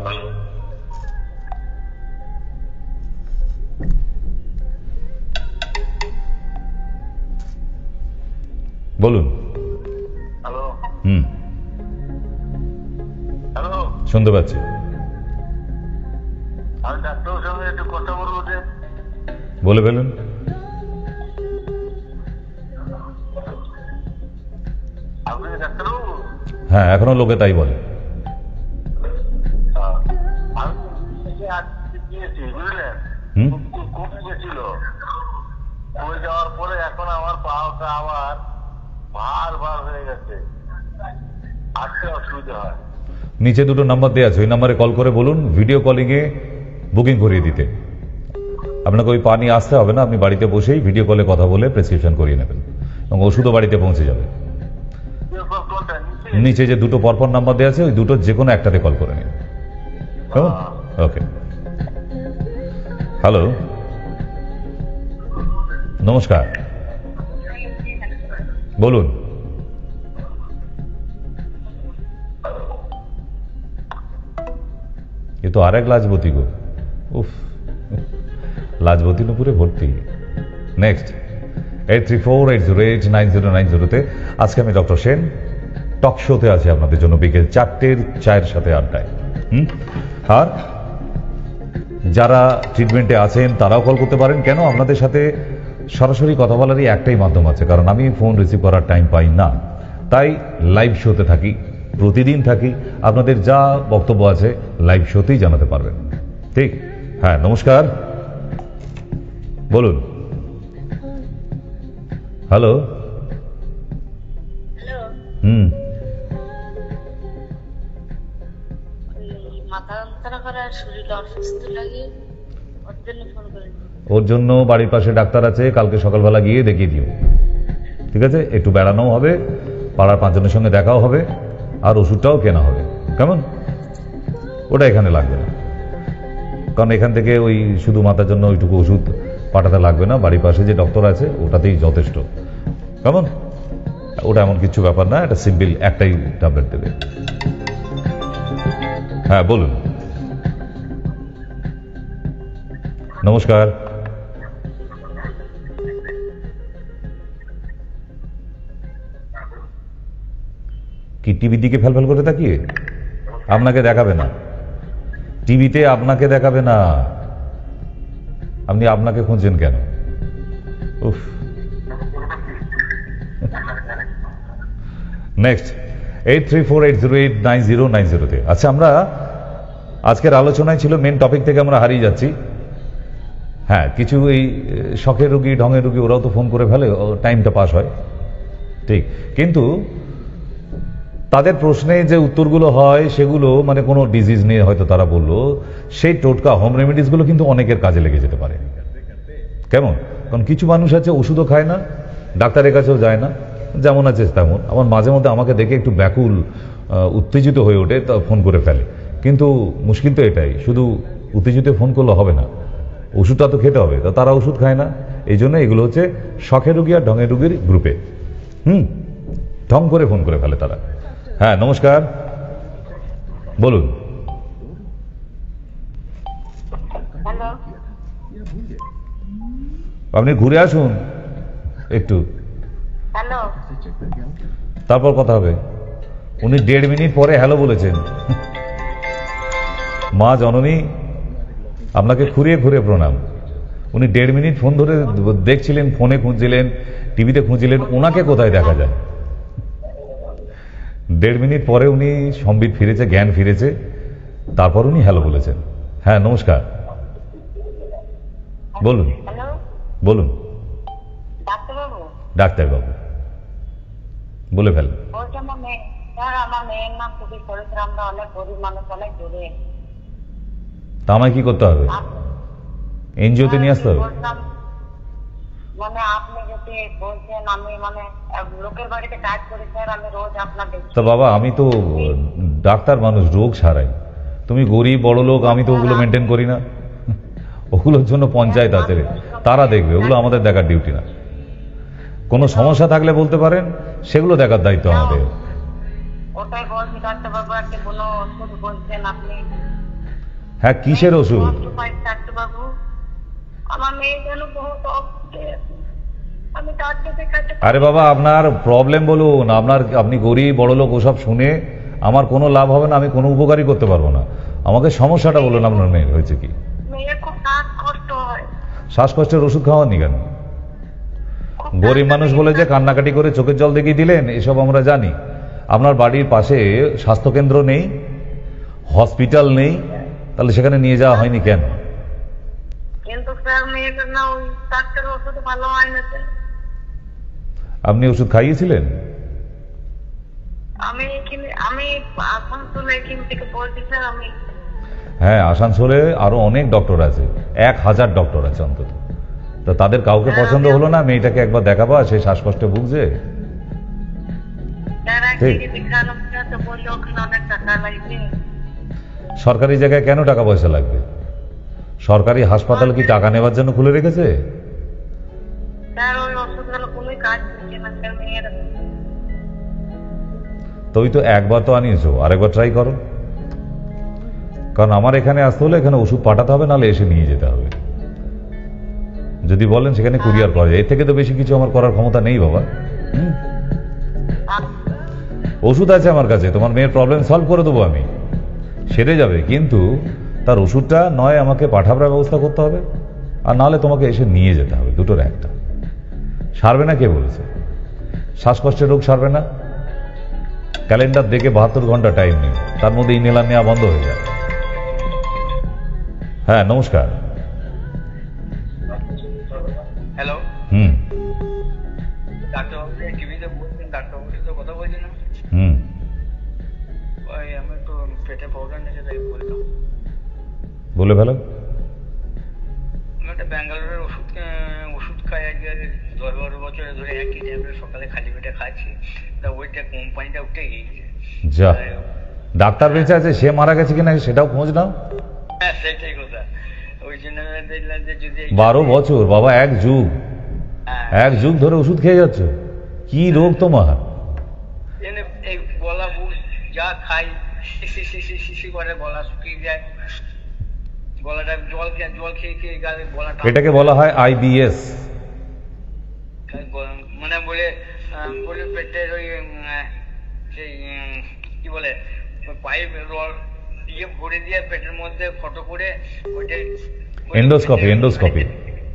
বলুন। হ্যালো, হ্যালো, শুনতে পাচ্ছি। আমি ডাক্তারের সঙ্গে একটু কথা বলবো যে। বলে ফেলুন। আপনি ডাক্তারবাবু? হ্যাঁ, এখনো লোকে তাই বলে। আমি আজকে গিয়েছি, বুঝলেন, কমে গেছিল, কমে যাওয়ার পরে এখন আমার পাওয়াটা আবার ভার হয়ে গেছে, আসতে অসুবিধা হয়। নিচে 2টো নাম্বার দেওয়া আছে, ওই নাম্বারে কল করে বলুন ভিডিও কলিংয়ে বুকিং করিয়ে দিতে। আপনাকে ওই পানি আসতে হবে না, আপনি বাড়িতে বসেই ভিডিও কলে কথা বলে প্রেসক্রিপশন করিয়ে নেবেন এবং ওষুধও বাড়িতে পৌঁছে যাবে। নিচে যে 2টো পরপর নাম্বার দেওয়া আছে, ওই 2টোর যে কোনো একটাতে কল করে নিন। কেমন? ওকে, হ্যালো, নমস্কার, বলুন। এ তো আরেক লাজবতী গো, উফ, লাজবতী নুপুরে ভর্তি। নেক্সট 8348089090-তে আজকে আমি ডক্টর সেন টক শোতে আছি আপনাদের জন্য বিকেল 4টের চায়ের সাথে আড্ডায়। আর যারা ট্রিটমেন্টে আছেন তারাও কল করতে পারেন। কেন? আপনাদের সাথে সরাসরি কথা বলারই একটাই মাধ্যম আছে, কারণ আমি ফোন রিসিভ করার টাইম পাই না, তাই লাইভ শোতে থাকি, প্রতিদিন থাকি। আপনাদের যা বক্তব্য আছে লাইভ শোতেই জানাতে পারবেন, ঠিক? হ্যাঁ, নমস্কার, বলুন। হ্যালো, মাথা যন্ত্রণা করে আর শরীর অসুস্থ লাগে, ওর জন্য ফোন করেন। ওর জন্য বাড়ির পাশে ডাক্তার আছে, কালকে সকালবেলা গিয়ে দেখিয়ে দিও, ঠিক আছে? একটু বেড়ানোও হবে, পাড়ার 5 জনের সঙ্গে দেখাও হবে, আর ওষুধটাও কেনা হবে। কেমন? ওটা এখানে লাগবে না, কারণ এখান থেকে ওই শুধু মাথার জন্য ওইটুকু ওষুধ পাঠাতে লাগবে না, বাড়ির পাশে যে ডক্টর আছে ওটাতেই যথেষ্ট। কেমন? ওটা এমন কিছু ব্যাপার না, এটা সিম্পল একটাই ট্যাবলেট দেবে। হ্যাঁ, বলুন। নমস্কার, কি টিভির দিকে ফেলফেল করে তাকিয়ে? আপনাকে দেখাবে না টিভিতে, আপনাকে দেখাবে না, আপনি আপনাকে খুঁজছেন কেন? উফ, নেক্সট 8348089090-তে। আচ্ছা, আমরা আজকের আলোচনায় ছিল, মেন টপিক থেকে আমরা হারিয়ে যাচ্ছি। হ্যাঁ, কিছু এই শখের রুগী, ঢঙের রুগী, ওরাও তো ফোন করে ফেলে, টাইমটা পাস হয়, ঠিক, কিন্তু তাদের প্রশ্নে যে উত্তরগুলো হয় সেগুলো মানে কোনো ডিজিজ নিয়ে হয়তো তারা বললো, সেই টোটকা হোম রেমেডিসগুলো কিন্তু অনেকের কাজে লেগে যেতে পারে। কেমন? কারণ কিছু মানুষ আছে ওষুধও খায় না, ডাক্তারের কাছেও যায় না, যেমন আছে তেমন। আমার মাঝে মধ্যে আমাকে দেখে একটু ব্যাকুল, উত্তেজিত হয়ে ওঠে, তা ফোন করে ফেলে। কিন্তু মুশকিল তো এটাই, শুধু উত্তেজিত ফোন করলে হবে না, ওষুধটা তো খেতে হবে, তা তারা ওষুধ খায় না। এই জন্য এগুলো হচ্ছে শখের রুগী আর ঢঙের রুগীর গ্রুপে। ঢং করে ফোন করে ফেলে তারা। হ্যাঁ, নমস্কার, বলুন। হ্যালো, আপনি ঘুরে আসুন একটু, হ্যালো, তারপর কথা হবে। উনি 1.5 মিনিট পরে হ্যালো বলেছেন। মা জননী আপনাকে ঘুরিয়ে ঘুরে প্রণাম। উনি 1.5 মিনিট ফোন ধরে দেখছিলেন, ফোনে খুঁজছিলেন, টিভিতে খুঁজছিলেন, ওনাকে কোথায় দেখা যায়। 1.5 মিনিট পরে উনি সম্বিত ফিরেছে, জ্ঞান ফিরেছে, তারপর উনি হ্যালো বলেছেন। হ্যাঁ নমস্কার, বলুন হ্যালো, বলুন। ডাক্তারবাবু, ডাক্তারবাবু বলে ফেলেন। বলছি আমার মেয়ে, স্যার আমার মেয়ের নাম খুবই করেছে, আমরা অনেক গরিব মানুষ, অনেক দূরে। তা আমায় কি করতে হবে? এনজিওতে নিয়ে আসতে হবে? বললাম মানে আপনি যদি বলছেন, আমি মানে লোকের বাড়িতে কাজ করি স্যার, আমি রোজ আপনার দেখি। তা বাবা আমি তো ডাক্তার মানুষ, রোগ সারাই। তুমি গরিব বড় লোক, আমি তো ওগুলো মেনটেন করি না। ওগুলোর জন্য পঞ্চায়েত আছে রে, তারা দেখবে, ওগুলো আমাদের দেখার ডিউটি না। কোনো সমস্যা থাকলে বলতে পারেন, সেগুলো দেখার দায়িত্ব আমাদের। ওটাই বলছি ডাক্তারবাবু, একটা কোনো ওষুধ বলছেন আপনি? হ্যাঁ কিসের ওষুধ? ডাক্তারবাবু আমার মেয়ে যেন বহুত আমি ডাক্তার দেখাতে। আরে বাবা আপনার প্রবলেম বলুন, আপনি গরিব বড় লোক ওসব শুনে আমার কোনো লাভ হবে না, আমি কোনো উপকারই করতে পারবো না। আমাকে সমস্যাটা বলুন, আপনার মেয়ের হয়েছে কি? মেয়ের খুব শ্বাসকষ্ট হয়। শ্বাসকষ্টের ওষুধ খাওয়াননি কেন? গরিব মানুষ বলে যে কান্নাকাটি করে চোখের জল দেখিয়ে দিলেন, এসব আমরা জানি। আপনার বাড়ির পাশে স্বাস্থ্যকেন্দ্র নেই, হসপিটাল নেই, তাহলে সেখানে নিয়ে যাওয়া হয়নি কেন? কিন্তু স্যার মেয়েটা না ওই ডাক্তারের ওষুধ ভালো হয় না স্যার। আপনি ওষুধ খাইয়েছিলেন? আমি আসানসোলে এখান থেকে বলছি স্যার আমি। হ্যাঁ আসানসোলে আরো অনেক ডক্টর আছে, 1000 ডক্টর আছে অন্তত। তা তাদের কাউকে পছন্দ হলো না মেয়েটাকে একবার দেখাবা, সে শ্বাসকষ্টে ভুগছে। স্যার ঠিক। একদিকে দেখানো তো বললো ওখানে অনেক টাকা লাগবে। সরকারি জায়গায় কেন টাকা পয়সা লাগবে? সরকারি হাসপাতাল কি টাকা নেওয়ার জন্য খুলে রেখেছে? স্যার ওই ওষুধগুলো কোনোই কাজ করছে না স্যার মেয়ের। তো ওই তো একবার তো আনিয়েছো, আরেকবার ট্রাই করো। কারণ আমার এখানে আসতে হলে এখানে ওষুধ পাঠাতে হবে, নাহলে এসে নিয়ে যেতে হবে। যদি বলেন সেখানে কুরিয়ার করা যায়, এর থেকে তো বেশি কিছু আমার করার ক্ষমতা নেই বাবা। ওষুধ আছে আমার কাছে, তোমার মেয়ের প্রবলেম সলভ করে দেবো আমি, সেরে যাবে। কিন্তু তার ওষুধটা নয় আমাকে পাঠাবার ব্যবস্থা করতে হবে, আর নাহলে তোমাকে এসে নিয়ে যেতে হবে। দুটোর একটা। সারবে না কে বলেছে? শ্বাসকষ্টের রোগ সারবে না? ক্যালেন্ডার দেখে 72 ঘন্টা টাইম নেই, তার মধ্যে ইনহেলার নেওয়া বন্ধ হয়ে যায়। হ্যাঁ নমস্কার। হ্যালো, হুম ডাক্তারবাবু টিভিতে বলছেন, ডাক্তারবাবুর সাথে কথা বলছি না? হুম ওই আমি একটু পেটে প্রবলেম আছে, তাই বললাম। বলে ফেলো। আমি একটা ব্যাঙ্গালোরের ওষুধ খাই, আজকে 10-12 বছর ধরে একই ট্যাবলেট সকালে খালি পেটে খাচ্ছি, তা ওইটা কোম্পানিটা উঠে গিয়েছে। যা, ডাক্তার বেঁচে আছে, সে মারা গেছে কিনা সেটাও খোঁজ নাও। হ্যাঁ সেটাই কথা, ওই জন্য দেখলাম যে যদি 12 বছর বাবা, এক যুগ ধরে ওষুধ খেয়ে যাচ্ছ। কি রোগ তোমার? এই গলা বুঝ যা খাই শিশি করে গলা শুকিয়ে যায়, গলাটা জল খেয়ে খেয়ে গালে গলাটা। এটাকে বলা হয় IBS। মানে বলে পেটের ওই সেই কি বলে পাইপ ইয়ে ভরে দিয়ে পেটের মধ্যে ফটো করে ওইটা এন্ডোস্কোপি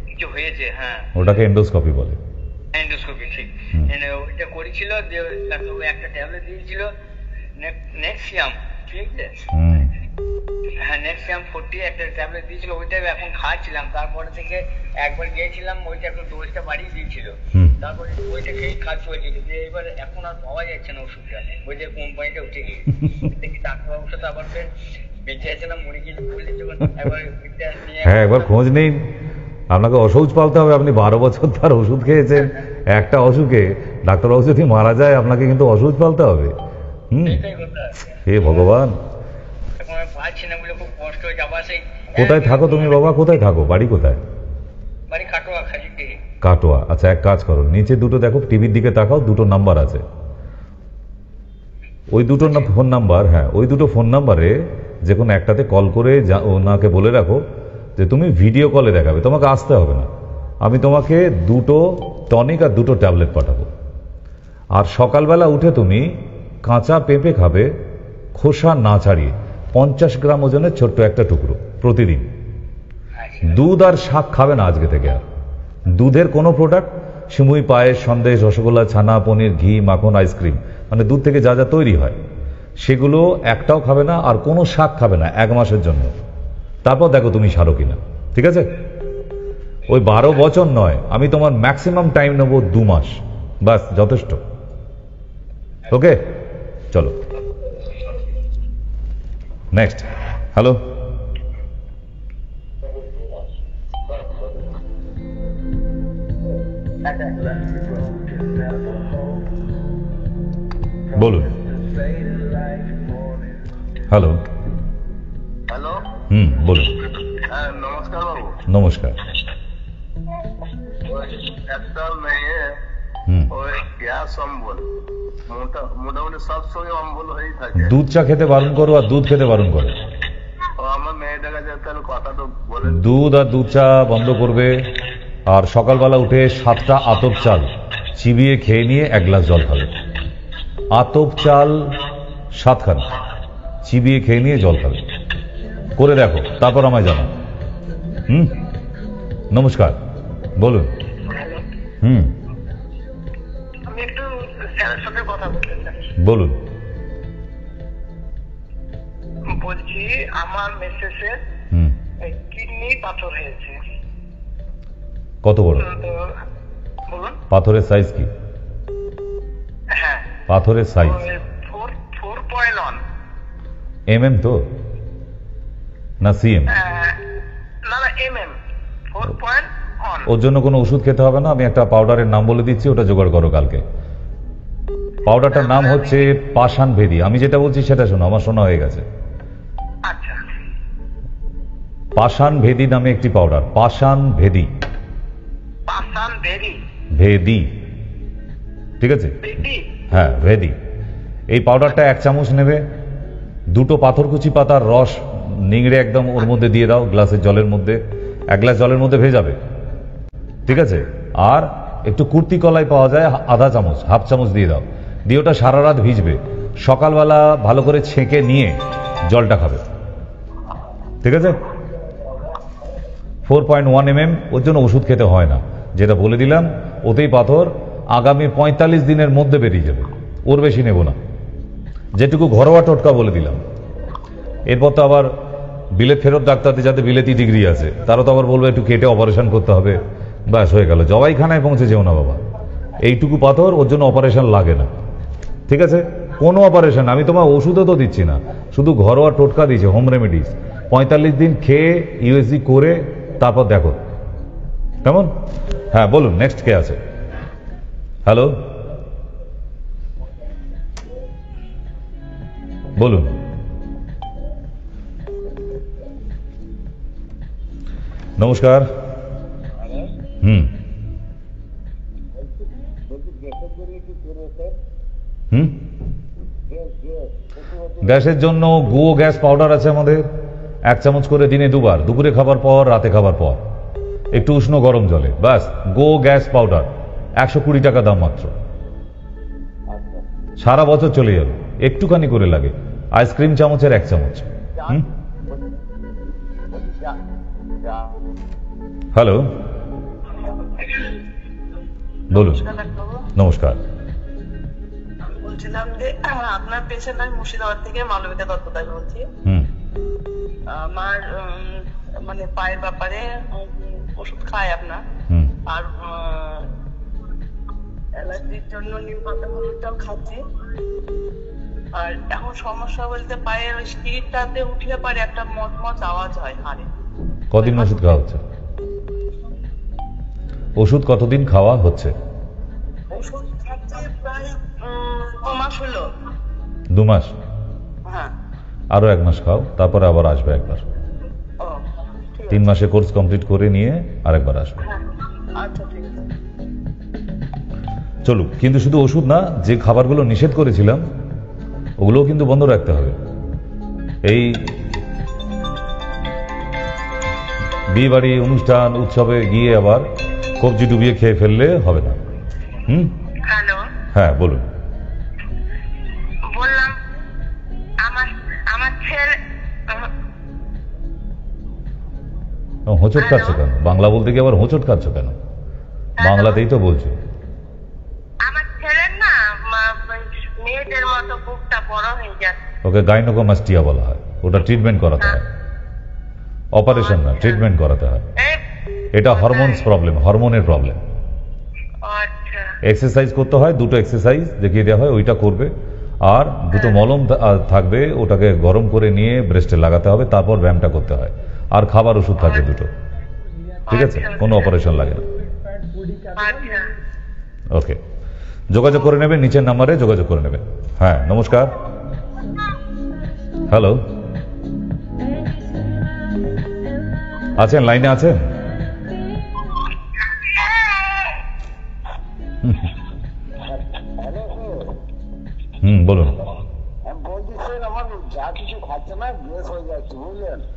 কিছু হয়েছে। হ্যাঁ ওটাকে এন্ডোস্কোপি বলে। এন্ডোস্কোপি ঠিক। ওইটা করেছিল, যে একটা ট্যাবলেট দিয়েছিল নেক্সিয়াম, ঠিক আছে? হ্যাঁ নেক্সিয়াম 40 একটা ট্যাবলেট দিয়েছিল, ওইটা এখন খাচ্ছিলাম। তারপরে থেকে একবার গিয়েছিলাম, ওইটা একটু ডোজটা বাড়িয়ে দিয়েছিল, তারপরে ওইটা খেয়ে খাচ্ছি। হয়েছে যে এবার এখন আর পাওয়া যাচ্ছে না ওষুধটা, ওই যে কোম্পানিটা উঠে গিয়েছে। দেখি ডাক্তারবাবুর সাথে আবার ফের বেঁচে আছে না মরে গিয়ে বললে, যখন একবার ওইটা নিয়ে হ্যাঁ একবার খোঁজ নিন। আপনাকে অসৌচ পালতে হবে। আপনি 12 বছর তার ওষুধ খেয়েছেন একটা অসুখে, ডাক্তারবাবু যদি মারা যায় আপনাকে কিন্তু অসৌচ পালতে হবে। এটাই কথা। হে ভগবান। এখন আমি পাচ্ছি না বলে খুব কষ্ট হয়ে যাবার। সেই কোথায় থাকো তুমি বাবা? কোথায় থাকো? বাড়ি কোথায়? বাড়ি কাটোয়া, খালি কাটোয়া। আচ্ছা এক কাজ করো, নিচে দুটো দেখো, টিভির দিকে তাকাও, দুটো নাম্বার আছে, ওই দুটো ফোন নাম্বার। হ্যাঁ ওই দুটো ফোন নাম্বারে যে কোনো একটাতে কল করে ওনাকে বলে রাখো যে তুমি ভিডিও কলে দেখাবে, তোমাকে আসতে হবে না, আমি তোমাকে 2টো টনিক আর 2টো ট্যাবলেট পাঠাবো। আর সকালবেলা উঠে তুমি কাঁচা পেঁপে খাবে, খোসা না ছাড়িয়ে, 50 গ্রাম ওজনের ছোট্ট একটা টুকরো প্রতিদিন। দুধ আর শাক খাবে না আজকে থেকে। আর দুধের কোনো প্রোডাক্ট, সিমুই, পায়েস, সন্দেশ, রসগোল্লা, ছানা, পনির, ঘি, মাখন, আইসক্রিম, মানে দুধ থেকে যা যা তৈরি হয় সেগুলো একটাও খাবে না। আর কোনো শাক খাবে না 1 মাসের জন্য। তারপর দেখো তুমি সারো কিনা। ঠিক আছে? ওই 12 বছর নয়, আমি তোমার ম্যাক্সিমাম টাইম নেব 2 মাস, বাস যথেষ্ট। ওকে, চলো নেক্সট। হ্যালো, বলুন। হ্যালো, হ্যালো, বলুন। হ্যাঁ নমস্কার বাবু। নমস্কার। ওই একটা মেয়ে ওই গ্যাস অম্বল, মোটামুটি সবসময় অম্বল হয়েই থাকে। দুধ চা খেতে বারণ করো আর দুধ খেতে বারণ করো। ও আমার মেয়েটার কাছে তাহলে কথা তো বলে। দুধ আর দুধ চা বন্ধ করবে। আর সকালবেলা উঠে 7টা আতপ চাল চিবিয়ে খেয়ে নিয়ে 1 গ্লাস জল খাবে। আতপ চাল 7খানা চিবিয়ে খেয়ে নিয়ে জল খাবে। করে দেখো, তারপর আমায় জানাও। নমস্কার, বলুন। আমি একটু স্যারের সাথে কথা বলতে চাই। বলুন। বলছি আমার মিসেসের কিডনি পাথর হয়েছে। কত বড়? তো বলুন। পাথরের সাইজ কি? হ্যাঁ, পাথরের সাইজ 4.1 mm তো না সিএম? না না mm 4.1। ওর জন্য কোনো ওষুধ খেতে হবে না। আমি একটা পাউডারের নাম বলে দিচ্ছি, ওটা জোগাড় করো কালকে। পাউডারটার নাম হচ্ছে পাষাণ ভেদি। আমি যেটা বলছি সেটা শোনো, আমার শোনা হয়ে গেছে। আচ্ছা, পাষাণ ভেদি নামে একটি পাউডার। পাষাণ ভেদি, পাষাণ ভেদি, ভেদি, ঠিক আছে? ভেদি, হ্যাঁ ভেদি। এই পাউডারটা 1 চামচ নেবে। 2টো পাথরকুচি পাতার রস নিংড়ে একদম ওর মধ্যে দিয়ে দাও গ্লাসের জলের মধ্যে। 1 গ্লাস জলের মধ্যে ভেজাবে, ঠিক আছে? আর একটু কুর্তি কলাই পাওয়া যায়, আধা চামচ, হাফ চামচ দিয়ে দাও। দিয়ে ওটা সারা রাত ভিজবে। সকালবেলা ভালো করে ছেঁকে নিয়ে জলটা খাবে, ঠিক আছে? 4.1 mm। ওর জন্য ওষুধ খেতে হয় না, যেটা বলে দিলাম। ওতেই পাথর আগামী 45 দিনের মধ্যে বেরিয়ে যাবে। ওর বেশি নেব না, যেটুকু ঘরোয়া টোটকা বলে দিলাম। এরপর তো আবার বিলেত ফেরত ডাক্তারদের, যাতে বিলেতি ডিগ্রি আছে, তারা তো আবার বলবে একটু কেটে অপারেশন করতে হবে। ব্যাস হয়ে গেল। জবাইখানায় পৌঁছে যেও না বাবা। এইটুকু পাথর, ওর জন্য অপারেশন লাগে না, ঠিক আছে? কোনো অপারেশন, আমি তোমার ওষুধও তো দিচ্ছি না, শুধু ঘরোয়া টোটকা দিয়েছে, হোম রেমেডিস। 45 দিন খেয়ে ইউএসজি করে তারপর দেখো কেমন। হ্যাঁ বলুন, নেক্সট কে আছে? হ্যালো, বলুন। নমস্কার। গ্যাসের জন্য গো গ্যাস পাউডার আছে আমাদের। 1 চামচ করে দিনে 2 বার, দুপুরে খাবার পর, রাতে খাবার পর, একটু উষ্ণ গরম জলে। ব্যাস, গো গ্যাস পাউডার 120 টাকা দাম মাত্র। সারা বছর চলে যাবে, একটুখানি করে লাগে। আইসক্রিম চামচের 1 চামচ। হ্যালো, বলুন। নমস্কার। বলছিলাম যে আপনার পেশেন্ট, আমি মুর্শিদাবাদ থেকে মালবিকা দত্তদাস বলছি। আমার মানে পায়ের ব্যাপারে ওষুধ খায় আপনার, আর অ্যালার্জির জন্য নিম পাতা হলুদটাও খাচ্ছি। আর এখন সমস্যা বলতে পায়ের ওই স্পিরিটটাতে উঠলে পারে একটা মচমচ আওয়াজ হয় হাড়ে। কদিন ওষুধ খাওয়া হচ্ছে? ওষুধ কতদিন খাওয়া হচ্ছে? ওষুধ খাচ্ছে প্রায় 2 মাস হলো। 2 মাস? হ্যাঁ। আরো 1 মাস খাও, তারপরে আবার আসবে একবার। 3 মাসে কোর্স কমপ্লিট করে নিয়ে আরেকবার আসবে। আচ্ছা ঠিক আছে। চলুক, কিন্তু শুধু ওষুধ না, যে খাবারগুলো নিষেধ করেছিলাম ওগুলোও কিন্তু বন্ধ রাখতে হবে। এই বিয়ে বাড়ি, অনুষ্ঠান, উৎসবে গিয়ে আবার সবজি ডুবিয়ে খেয়ে ফেললে হবে না। হ্যালো, হ্যাঁ বলুন। বললাম আমার ছেলে হোঁচট খাচ্ছ কেন? বাংলা বলতে গিয়ে আবার হোঁচট খাচ্ছ কেন? বাংলাতেই তো বলছো। আমার ছেলের না মেয়েদের মতো বুকটা বড় হয়ে যাচ্ছে। ওকে গাইনোকোমাস্টিয়া বলা হয়, ওটা ট্রিটমেন্ট করাতে হয়, অপারেশন না, ট্রিটমেন্ট করাতে হয়। এটা হরমোনস প্রবলেম, হরমোনের প্রবলেম। আচ্ছা, এক্সারসাইজ করতে হয়, দুটো এক্সারসাইজ দেখিয়ে দেওয়া হয়, ওইটা করবে। আর দুটো মলম থাকবে, ওটাকে গরম করে নিয়ে ব্রেস্টে লাগাতে হবে, তারপর ব্যায়ামটা করতে হয়। আর খাবার ওষুধ থাকে দুটো, ঠিক আছে? কোনো অপারেশন লাগে না। আচ্ছা, ওকে, যোগাযোগ করে নেবেন, নিচের নাম্বারে যোগাযোগ করে নেবেন। হ্যাঁ নমস্কার। হ্যালো, আছেন? লাইনে আছেন? বলুন।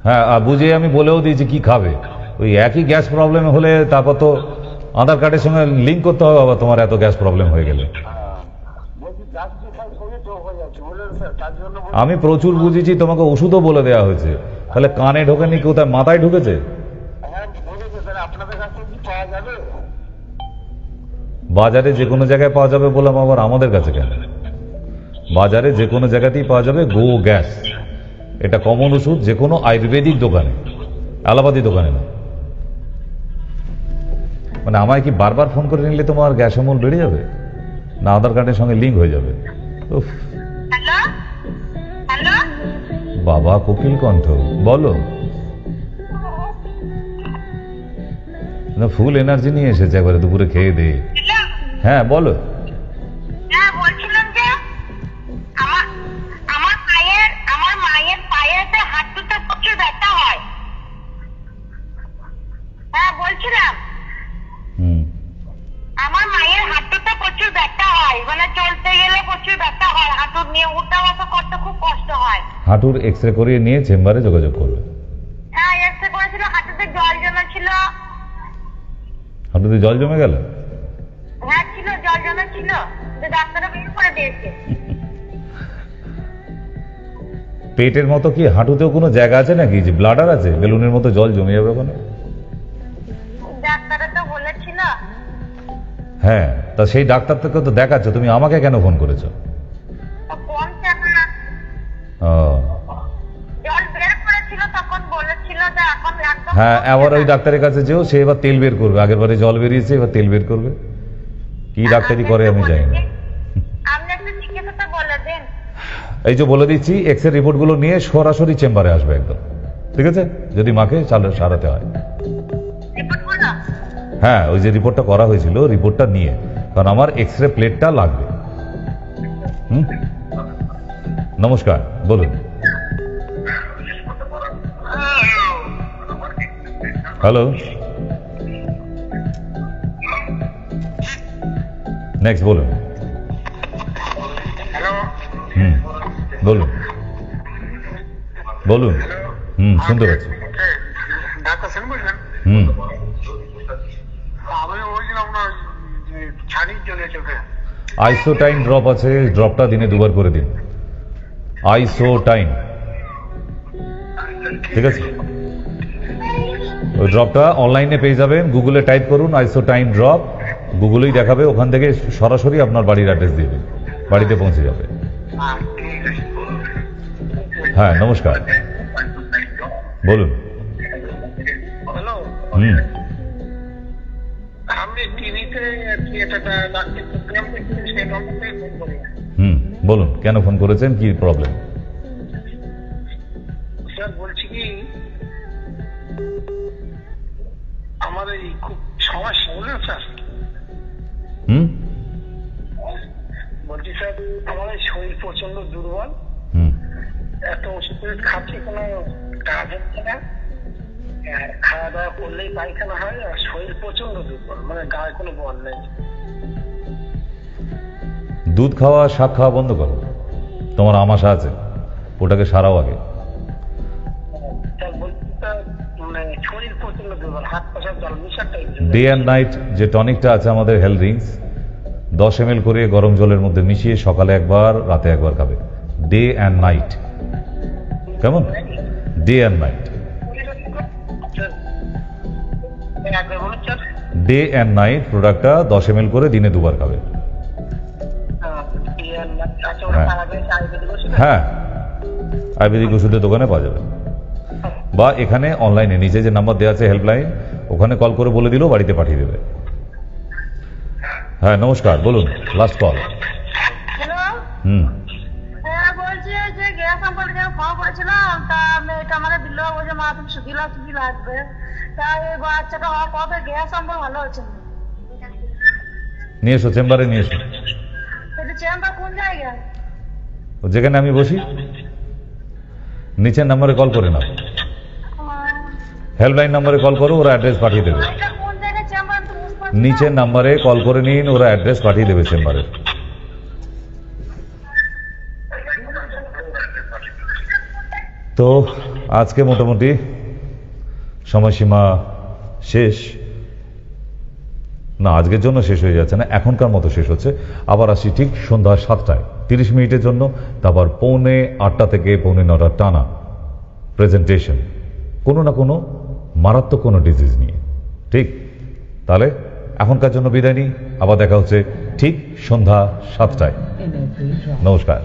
হ্যাঁ বুঝে আমি বলেও দিয়েছি কি খাবে। ওই একই গ্যাস প্রবলেম হলে তারপর তো আধার কার্ডের সঙ্গে লিঙ্ক করতে হবে, আবার তোমার এত গ্যাস প্রবলেম হয়ে গেলে। আমি প্রচুর বুঝেছি, তোমাকে ওষুধও বলে দেওয়া হয়েছে, তাহলে কানে ঢোকেনি, কোথায় মাথায় ঢুকেছে? বাজারে যে কোনো জায়গায় পাওয়া যাবে বললাম, আবার আমাদের কাছে কেন? বাজারে যে কোনো জায়গাতেই পাওয়া যাবে গো গ্যাস। এটা কমন ওষুধ, যে কোনো আয়ুর্বেদিক দোকানে, অ্যালোপ্যাথি দোকানে না। মানে আমায় কি বারবার ফোন করে নিলে তোমার গ্যাস অ্যামাউন্ট বেড়ে যাবে, না আধার কার্ডের সঙ্গে লিঙ্ক হয়ে যাবে? হ্যালো হ্যালো, বাবা কোকিল কণ্ঠ, বলো না। ফুল এনার্জি নিয়ে এসেছে একবারে, দুপুরে খেয়ে দে। হ্যাঁ বলো। হ্যাঁ বলছিলাম যে আমার মায়ের পায়েতে হাঁটুতে প্রচুর ব্যথা হয়। হ্যাঁ বলছিলাম আমার মায়ের হাঁটুতে প্রচুর ব্যথা হয়, মানে চলতে গেলে প্রচুর ব্যথা হয়, হাঁটুর নিয়ে উঠা বসা করতে খুব কষ্ট হয়। হাঁটুর এক্সরে করিয়ে নিয়ে চেম্বারে যোগাযোগ করবে। হ্যাঁ এক্সরে করেছিল, হাঁটুতে জল জমা ছিল। হাঁটুতে জল জমে গেল? হ্যাঁ ছিল, জল জমা ছিল, ডাক্তাররা বের করে দিয়েছে। পেটের মতো কি হাঁটুতেও কোনো জায়গা আছে নাকি যে ব্লাডার আছে, বেলুনের মতো জল জমে যাবে ওখানে? ডাক্তাররা তো বলেছিল। হ্যাঁ, তা সেই ডাক্তার থেকে তো দেখাচ্ছ, তুমি আমাকে কেন ফোন করেছো? ফোন কেন না, জল বের করেছিল তখন বলেছিল যে এখন একদম। হ্যাঁ, আবার ওই ডাক্তারের কাছে যেও, সে এবার তেল বের করবে। আগের বারে জল বেরিয়েছে, এবার তেল বের করবে। কি ডাক্তারি করে আমি জানি না। আপনি একটা চিকিৎসাটা বলে দেন। এই যে বলে দিচ্ছি, এক্সরে রিপোর্ট গুলো নিয়ে সরাসরি চেম্বারে আসবে একদম, ঠিক আছে? যদি মাকে সারাতে হয়। হ্যাঁ, ওই যে রিপোর্টটা করা হয়েছিল, রিপোর্টটা নিয়ে, কারণ আমার এক্সরে প্লেটটা লাগবে। নমস্কার, বলুন। হ্যালো, নেক্সট বলুন। বলুন বলুন। শুনতে পাচ্ছি। ডাক্তার সেন বলছেন? আমি বলছিলাম না, ছানির জন্য চোখে আইসোটাইন ড্রপ আছে, ড্রপটা দিনে 2 বার করে দিন। আইসোটাইন, ঠিক আছে? ওই ড্রপটা অনলাইনে পেয়ে যাবেন, গুগলে টাইপ করুন আইসোটাইন ড্রপ, গুগলেই দেখাবে, ওখান থেকে সরাসরি আপনার বাড়ির অ্যাড্রেস দিয়ে দিন, বাড়িতে পৌঁছে যাবে। হ্যাঁ নমস্কার, বলুন। আমি টিভিতে বলুন, কেন ফোন করেছেন, কি প্রবলেম? স্যার বলছি কি, আমার এই খুব সমস্যা হলো স্যার। বলছি স্যার, আমার এই শরীর প্রচন্ড দুর্বল, এত ওষুধ খাচ্ছি, কোনো কাজ হচ্ছে না, আর খাওয়া দাওয়া করলেই পায়খানা হয়, আর শরীর প্রচন্ড দুর্বল, মানে গায়ে কোনো বল নেই। দুধ খাওয়া, শাক খাওয়া বন্ধ করো, তোমার আমাশা আছে, ওটাকে সারাও আগে। স্যার বলছি স্যার, মানে শরীর প্রচন্ড দুর্বল, হাত পা সব জল মিশার টাইপ। ডে অ্যান্ড নাইট যে টনিকটা আছে আমাদের হেলথ ড্রিঙ্কস 10 ml করে গরম জলের মধ্যে মিশিয়ে সকালে একবার রাতে একবার খাবে। ডে অ্যান্ড নাইট, কেমন? ডে অ্যান্ড নাইট, একবার বলুন স্যার। ডে অ্যান্ড নাইট প্রোডাক্টটা 10 ml করে দিনে 2 বার খাবে। আচ্ছা, ওটা হ্যাঁ। খাওয়াবে আয়ুর্বেদিক ওষুধ? হ্যাঁ, আয়ুর্বেদিক ওষুধের দোকানে পাওয়া যাবে, বা এখানে অনলাইনে নিচে যে নাম্বার দেওয়া আছে হেল্পলাইন, ওখানে কল করে বলে দিলেও বাড়িতে পাঠিয়ে দেবে। হ্যাঁ নমস্কার, বলুন, লাস্ট কল। হ্যালো, হুম, হ্যাঁ বলছি যে গ্যাস সম্পর্কে ফোন করেছিলাম, তা মেয়েটা আমাদের দিল, ওই যে মা তুমি সুখী লাগবে, তা এই বাচ্চাটা হওয়ার পরে গ্যাস সম্পর্ক ভালো হচ্ছে না। নিয়ে এসো, চেম্বারে নিয়ে এসো। এটা চেম্বার কোন জায়গায়? যেখানে আমি বসি, নিচের নাম্বারে কল করে নাও, হেল্পলাইন নাম্বারে কল করো, ওরা অ্যাড্রেস পাঠিয়ে দেবে। এটা কোন জায়গায় চেম্বার তো বুঝতে পারছি না। নিচের নাম্বারে কল করে নিন, ওরা অ্যাড্রেস পাঠিয়ে দেবে চেম্বারে। তো আজকে মোটামুটি সময়সীমা শেষ, না আজকের জন্য শেষ হয়ে যাচ্ছে না, এখনকার মতো শেষ হচ্ছে। আবার আসি ঠিক সন্ধ্যা 7টায় 30 মিনিটের জন্য, তারপর 7:45 থেকে 9:45 টানা প্রেজেন্টেশন, কোনো না কোনো মারাত্মক কোনো ডিজিজ নিয়ে। ঠিক, তাহলে এখনকার জন্য বিদায় নিই, আবার দেখা হচ্ছে ঠিক সন্ধ্যা 7টায়। নমস্কার।